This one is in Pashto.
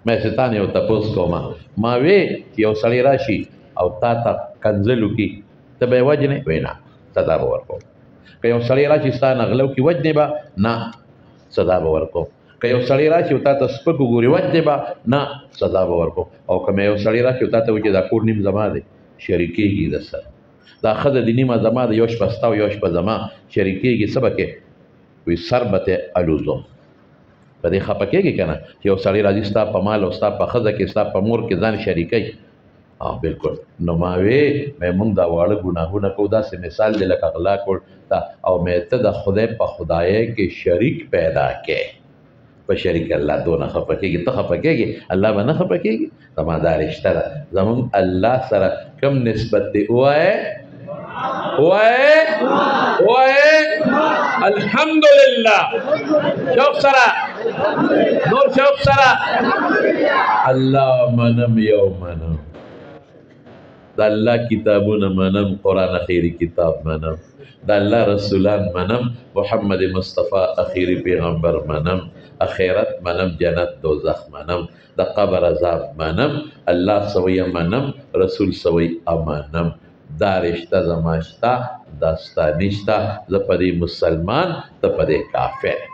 مې ستانه یو تپوس کوم ما وی یو سړی راشي او تا ته کنځلو کی ته به وجنه وینا صدا به ورکو که یو سړی راشي ستانه غلو کی وجنه به نه صدا به ورکو که یو سړی راشي تا ته سپکو ګوري وجنه به نه صدا به ورکو او که یو سړی راشي تا ته وجه دا کور نیم زما دی شریکېږي د سره دا ښځه د نیمه زما د یو شپه ستا او یو شپه زما شریکېږي څه به کې وي سر به ته الوزو په دې خفه کېږي که نه چې یو سړی راځي ستا په مال او ستا په ښځه کې ستا په مور کې ځان شریکوي بالکل نو ما وی مونږ دا واړه ګناهونه کوو داسې مثال دی لکه غلا کول او مې ته د خدای په خدایۍ کې شریک پیدا کې په شریک الله دونه خفه کېږي ته خفه کېږي الله به نه خفه کېږي زما دا رشته ده زمونږ الله سره کم نسبت دی ووایې الحمدلله شوق سره نور شوق سره الله منم یو منم د الله کتابونه منم قرآن اخیری کتاب منم د الله رسولان منم محمد مصطفی اخیری پیغمبر منم اخیرت منم جنت دوزخ منم د قبر عذاب منم الله سوی منم رسول سوی امانم دا رشته زما شته دا ستا نشته زه په دې مسلمان ته په دې کافر